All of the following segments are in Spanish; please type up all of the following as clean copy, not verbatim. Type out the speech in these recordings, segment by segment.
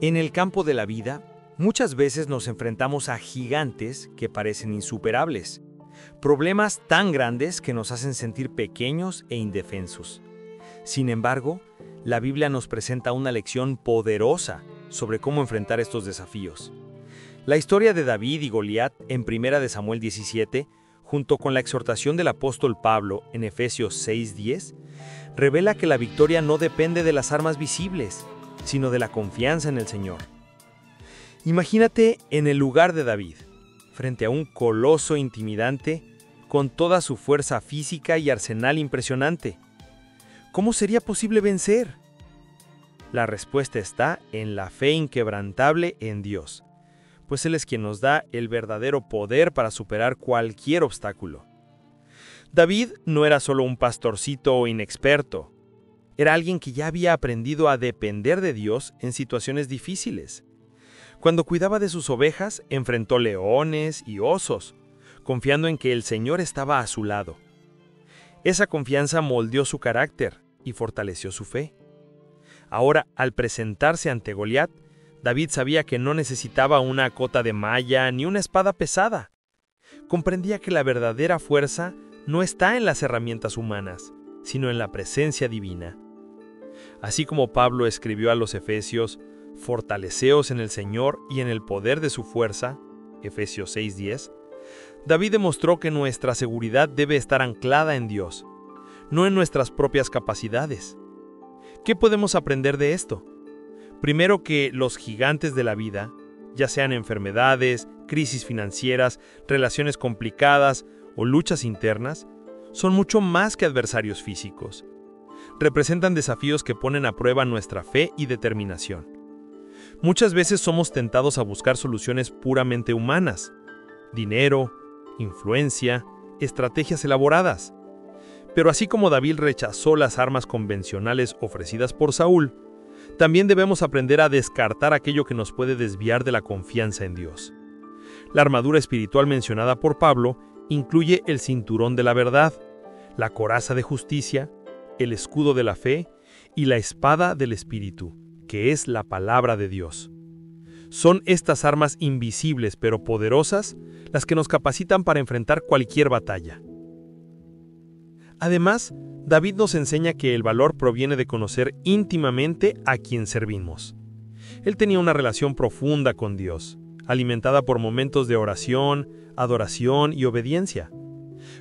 En el campo de la vida, muchas veces nos enfrentamos a gigantes que parecen insuperables, problemas tan grandes que nos hacen sentir pequeños e indefensos. Sin embargo, la Biblia nos presenta una lección poderosa sobre cómo enfrentar estos desafíos. La historia de David y Goliat en 1 Samuel 17, junto con la exhortación del apóstol Pablo en Efesios 6:10, revela que la victoria no depende de las armas visibles, sino de la confianza en el Señor. Imagínate en el lugar de David, frente a un coloso intimidante con toda su fuerza física y arsenal impresionante. ¿Cómo sería posible vencer? La respuesta está en la fe inquebrantable en Dios, pues Él es quien nos da el verdadero poder para superar cualquier obstáculo. David no era solo un pastorcito inexperto, era alguien que ya había aprendido a depender de Dios en situaciones difíciles. Cuando cuidaba de sus ovejas, enfrentó leones y osos, confiando en que el Señor estaba a su lado. Esa confianza moldeó su carácter y fortaleció su fe. Ahora, al presentarse ante Goliat, David sabía que no necesitaba una cota de malla ni una espada pesada. Comprendía que la verdadera fuerza no está en las herramientas humanas, sino en la presencia divina. Así como Pablo escribió a los Efesios, «Fortaleceos en el Señor y en el poder de su fuerza», Efesios 6:10, David demostró que nuestra seguridad debe estar anclada en Dios, no en nuestras propias capacidades. ¿Qué podemos aprender de esto? Primero, que los gigantes de la vida, ya sean enfermedades, crisis financieras, relaciones complicadas o luchas internas, son mucho más que adversarios físicos. Representan desafíos que ponen a prueba nuestra fe y determinación. Muchas veces somos tentados a buscar soluciones puramente humanas: dinero, influencia, estrategias elaboradas. Pero así como David rechazó las armas convencionales ofrecidas por Saúl, también debemos aprender a descartar aquello que nos puede desviar de la confianza en Dios. La armadura espiritual mencionada por Pablo incluye el cinturón de la verdad, la coraza de justicia, el escudo de la fe y la espada del Espíritu, que es la palabra de Dios. Son estas armas invisibles pero poderosas las que nos capacitan para enfrentar cualquier batalla. Además, David nos enseña que el valor proviene de conocer íntimamente a quien servimos. Él tenía una relación profunda con Dios, alimentada por momentos de oración, adoración y obediencia.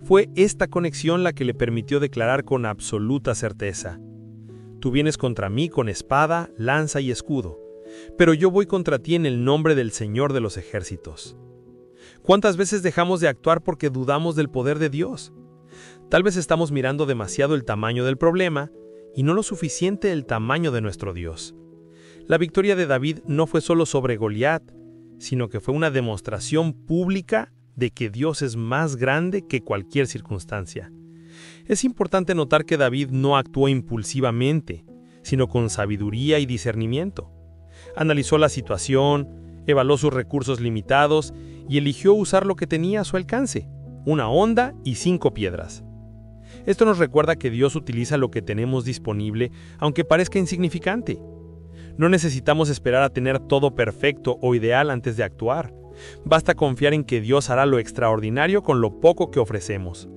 Fue esta conexión la que le permitió declarar con absoluta certeza: «Tú vienes contra mí con espada, lanza y escudo, pero yo voy contra ti en el nombre del Señor de los ejércitos». ¿Cuántas veces dejamos de actuar porque dudamos del poder de Dios? Tal vez estamos mirando demasiado el tamaño del problema y no lo suficiente el tamaño de nuestro Dios. La victoria de David no fue solo sobre Goliat, sino que fue una demostración pública de que Dios es más grande que cualquier circunstancia. Es importante notar que David no actuó impulsivamente, sino con sabiduría y discernimiento. Analizó la situación, evaluó sus recursos limitados y eligió usar lo que tenía a su alcance: una honda y 5 piedras. Esto nos recuerda que Dios utiliza lo que tenemos disponible, aunque parezca insignificante. No necesitamos esperar a tener todo perfecto o ideal antes de actuar. Basta confiar en que Dios hará lo extraordinario con lo poco que ofrecemos.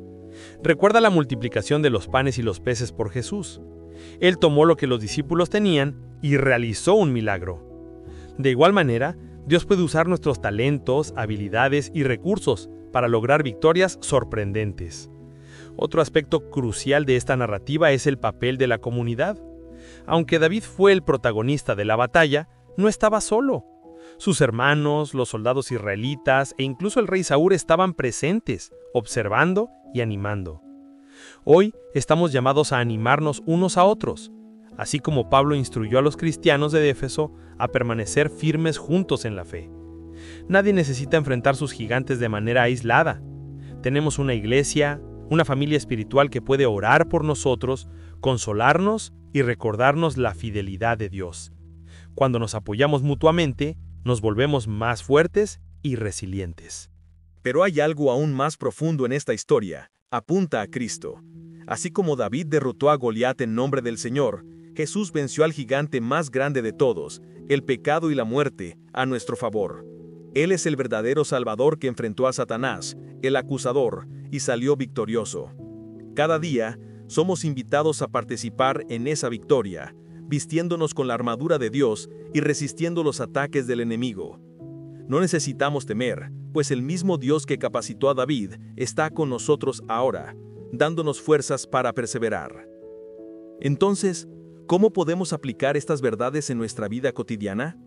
Recuerda la multiplicación de los panes y los peces por Jesús. Él tomó lo que los discípulos tenían y realizó un milagro. De igual manera, Dios puede usar nuestros talentos, habilidades y recursos para lograr victorias sorprendentes. Otro aspecto crucial de esta narrativa es el papel de la comunidad. Aunque David fue el protagonista de la batalla, no estaba solo. Sus hermanos, los soldados israelitas e incluso el rey Saúl estaban presentes, observando y animando. Hoy estamos llamados a animarnos unos a otros, así como Pablo instruyó a los cristianos de Éfeso a permanecer firmes juntos en la fe. Nadie necesita enfrentar sus gigantes de manera aislada. Tenemos una iglesia, una familia espiritual que puede orar por nosotros, consolarnos y recordarnos la fidelidad de Dios. Cuando nos apoyamos mutuamente, nos volvemos más fuertes y resilientes. Pero hay algo aún más profundo en esta historia. Apunta a Cristo. Así como David derrotó a Goliat en nombre del Señor, Jesús venció al gigante más grande de todos, el pecado y la muerte, a nuestro favor. Él es el verdadero Salvador que enfrentó a Satanás, el acusador, y salió victorioso. Cada día, somos invitados a participar en esa victoria, vistiéndonos con la armadura de Dios y resistiendo los ataques del enemigo. No necesitamos temer, pues el mismo Dios que capacitó a David está con nosotros ahora, dándonos fuerzas para perseverar. Entonces, ¿cómo podemos aplicar estas verdades en nuestra vida cotidiana?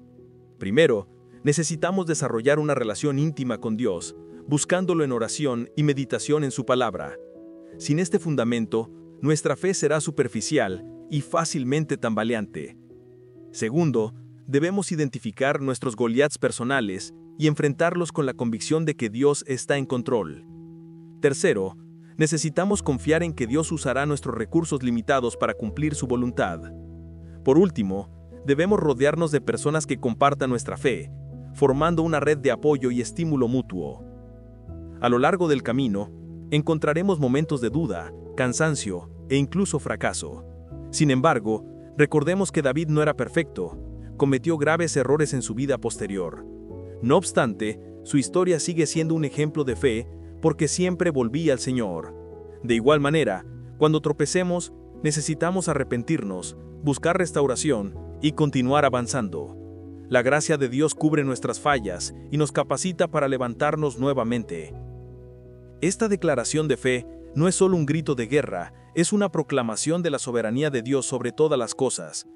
Primero, necesitamos desarrollar una relación íntima con Dios, buscándolo en oración y meditación en su palabra. Sin este fundamento, nuestra fe será superficial y fácilmente tambaleante. Segundo, debemos identificar nuestros Goliaths personales y enfrentarlos con la convicción de que Dios está en control. Tercero, necesitamos confiar en que Dios usará nuestros recursos limitados para cumplir su voluntad. Por último, debemos rodearnos de personas que compartan nuestra fe, formando una red de apoyo y estímulo mutuo. A lo largo del camino, encontraremos momentos de duda, cansancio e incluso fracaso. Sin embargo, recordemos que David no era perfecto, cometió graves errores en su vida posterior. No obstante, su historia sigue siendo un ejemplo de fe porque siempre volvía al Señor. De igual manera, cuando tropecemos, necesitamos arrepentirnos, buscar restauración y continuar avanzando. La gracia de Dios cubre nuestras fallas y nos capacita para levantarnos nuevamente. Esta declaración de fe no es solo un grito de guerra, es una proclamación de la soberanía de Dios sobre todas las cosas.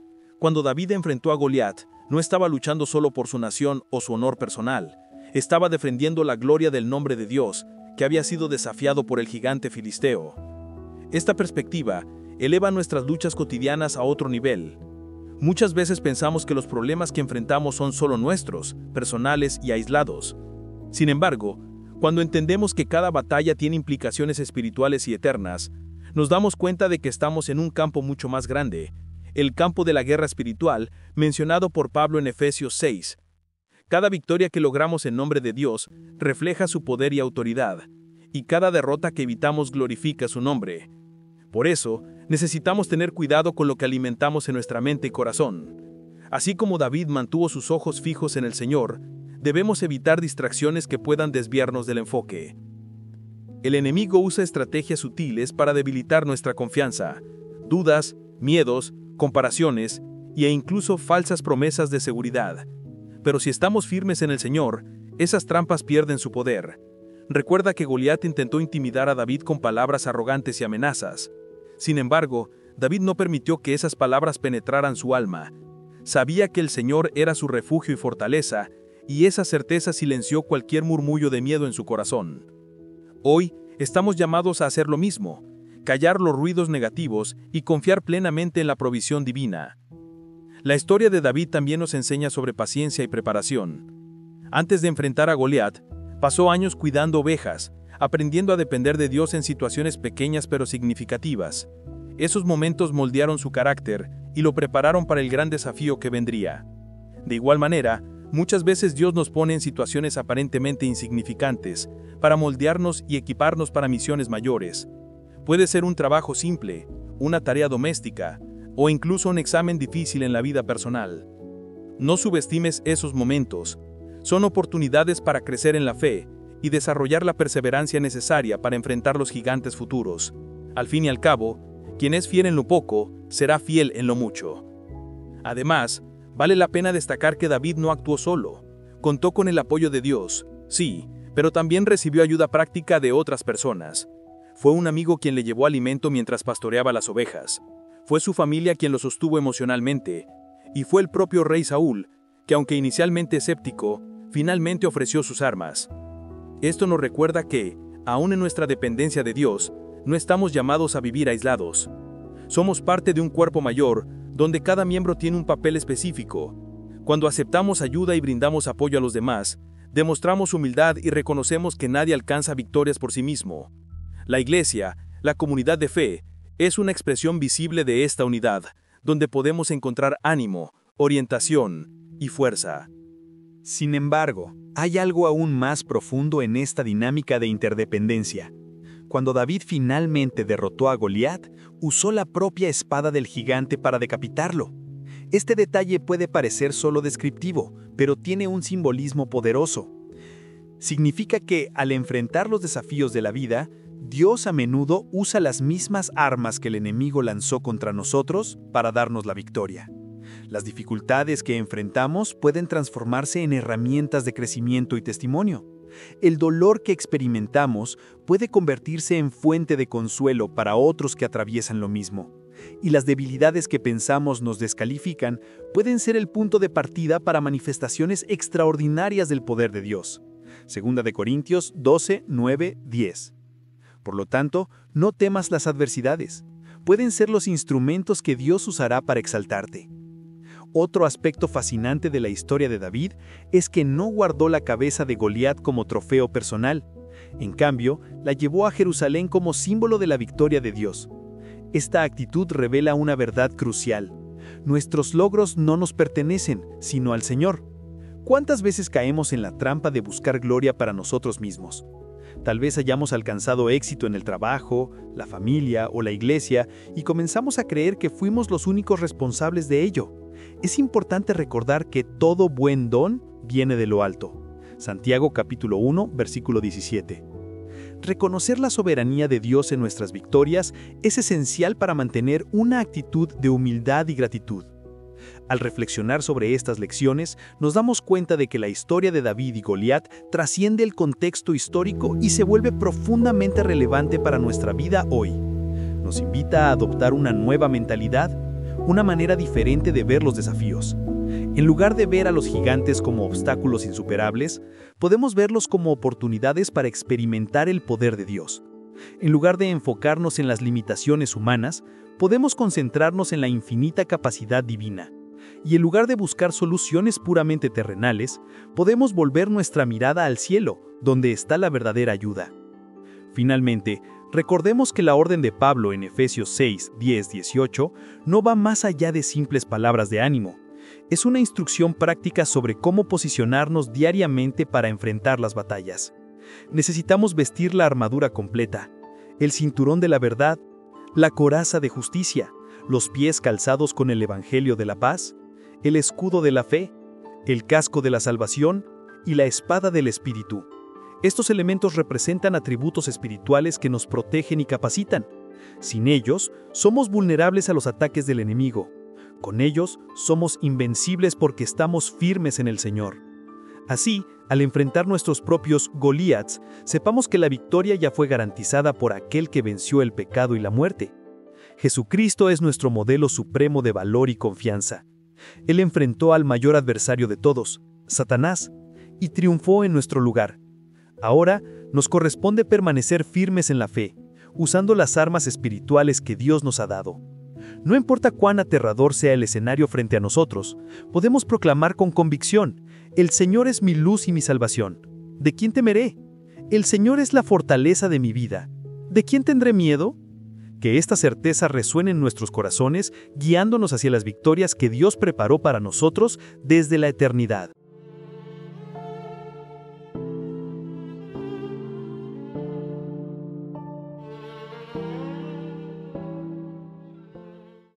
Cuando David enfrentó a Goliat, no estaba luchando solo por su nación o su honor personal, estaba defendiendo la gloria del nombre de Dios, que había sido desafiado por el gigante filisteo. Esta perspectiva eleva nuestras luchas cotidianas a otro nivel. Muchas veces pensamos que los problemas que enfrentamos son solo nuestros, personales y aislados. Sin embargo, cuando entendemos que cada batalla tiene implicaciones espirituales y eternas, nos damos cuenta de que estamos en un campo mucho más grande, el campo de la guerra espiritual, mencionado por Pablo en Efesios 6. Cada victoria que logramos en nombre de Dios refleja su poder y autoridad, y cada derrota que evitamos glorifica su nombre. Por eso, necesitamos tener cuidado con lo que alimentamos en nuestra mente y corazón. Así como David mantuvo sus ojos fijos en el Señor, debemos evitar distracciones que puedan desviarnos del enfoque. El enemigo usa estrategias sutiles para debilitar nuestra confianza, dudas, miedos, comparaciones e incluso falsas promesas de seguridad. Pero si estamos firmes en el Señor, esas trampas pierden su poder. Recuerda que Goliat intentó intimidar a David con palabras arrogantes y amenazas. Sin embargo, David no permitió que esas palabras penetraran su alma. Sabía que el Señor era su refugio y fortaleza, y esa certeza silenció cualquier murmullo de miedo en su corazón. Hoy, estamos llamados a hacer lo mismo, callar los ruidos negativos y confiar plenamente en la provisión divina. La historia de David también nos enseña sobre paciencia y preparación. Antes de enfrentar a Goliat, pasó años cuidando ovejas, aprendiendo a depender de Dios en situaciones pequeñas pero significativas. Esos momentos moldearon su carácter y lo prepararon para el gran desafío que vendría. De igual manera, muchas veces Dios nos pone en situaciones aparentemente insignificantes para moldearnos y equiparnos para misiones mayores. Puede ser un trabajo simple, una tarea doméstica o incluso un examen difícil en la vida personal. No subestimes esos momentos. Son oportunidades para crecer en la fe y desarrollar la perseverancia necesaria para enfrentar los gigantes futuros. Al fin y al cabo, quien es fiel en lo poco, será fiel en lo mucho. Además, vale la pena destacar que David no actuó solo. Contó con el apoyo de Dios, sí, pero también recibió ayuda práctica de otras personas. Fue un amigo quien le llevó alimento mientras pastoreaba las ovejas. Fue su familia quien lo sostuvo emocionalmente. Y fue el propio rey Saúl, que aunque inicialmente escéptico, finalmente ofreció sus armas. Esto nos recuerda que, aún en nuestra dependencia de Dios, no estamos llamados a vivir aislados. Somos parte de un cuerpo mayor, donde cada miembro tiene un papel específico. Cuando aceptamos ayuda y brindamos apoyo a los demás, demostramos humildad y reconocemos que nadie alcanza victorias por sí mismo. La iglesia, la comunidad de fe, es una expresión visible de esta unidad, donde podemos encontrar ánimo, orientación y fuerza. Sin embargo, hay algo aún más profundo en esta dinámica de interdependencia. Cuando David finalmente derrotó a Goliat, usó la propia espada del gigante para decapitarlo. Este detalle puede parecer solo descriptivo, pero tiene un simbolismo poderoso. Significa que, al enfrentar los desafíos de la vida, Dios a menudo usa las mismas armas que el enemigo lanzó contra nosotros para darnos la victoria. Las dificultades que enfrentamos pueden transformarse en herramientas de crecimiento y testimonio. El dolor que experimentamos puede convertirse en fuente de consuelo para otros que atraviesan lo mismo. Y las debilidades que pensamos nos descalifican pueden ser el punto de partida para manifestaciones extraordinarias del poder de Dios. 2 Corintios 12, 9, 10. Por lo tanto, no temas las adversidades. Pueden ser los instrumentos que Dios usará para exaltarte. Otro aspecto fascinante de la historia de David es que no guardó la cabeza de Goliat como trofeo personal. En cambio, la llevó a Jerusalén como símbolo de la victoria de Dios. Esta actitud revela una verdad crucial. Nuestros logros no nos pertenecen, sino al Señor. ¿Cuántas veces caemos en la trampa de buscar gloria para nosotros mismos? Tal vez hayamos alcanzado éxito en el trabajo, la familia o la iglesia y comenzamos a creer que fuimos los únicos responsables de ello. Es importante recordar que todo buen don viene de lo alto. Santiago capítulo 1, versículo 17. Reconocer la soberanía de Dios en nuestras victorias es esencial para mantener una actitud de humildad y gratitud. Al reflexionar sobre estas lecciones, nos damos cuenta de que la historia de David y Goliat trasciende el contexto histórico y se vuelve profundamente relevante para nuestra vida hoy. Nos invita a adoptar una nueva mentalidad, una manera diferente de ver los desafíos. En lugar de ver a los gigantes como obstáculos insuperables, podemos verlos como oportunidades para experimentar el poder de Dios. En lugar de enfocarnos en las limitaciones humanas, podemos concentrarnos en la infinita capacidad divina. Y en lugar de buscar soluciones puramente terrenales, podemos volver nuestra mirada al cielo, donde está la verdadera ayuda. Finalmente, recordemos que la orden de Pablo en Efesios 6, 10, 18 no va más allá de simples palabras de ánimo. Es una instrucción práctica sobre cómo posicionarnos diariamente para enfrentar las batallas. Necesitamos vestir la armadura completa, el cinturón de la verdad, la coraza de justicia, los pies calzados con el evangelio de la paz, el escudo de la fe, el casco de la salvación y la espada del Espíritu. Estos elementos representan atributos espirituales que nos protegen y capacitan. Sin ellos, somos vulnerables a los ataques del enemigo. Con ellos, somos invencibles porque estamos firmes en el Señor. Así, al enfrentar nuestros propios Goliats, sepamos que la victoria ya fue garantizada por aquel que venció el pecado y la muerte. Jesucristo es nuestro modelo supremo de valor y confianza. Él enfrentó al mayor adversario de todos, Satanás, y triunfó en nuestro lugar. Ahora, nos corresponde permanecer firmes en la fe, usando las armas espirituales que Dios nos ha dado. No importa cuán aterrador sea el escenario frente a nosotros, podemos proclamar con convicción: el Señor es mi luz y mi salvación. ¿De quién temeré? El Señor es la fortaleza de mi vida. ¿De quién tendré miedo? Que esta certeza resuene en nuestros corazones, guiándonos hacia las victorias que Dios preparó para nosotros desde la eternidad.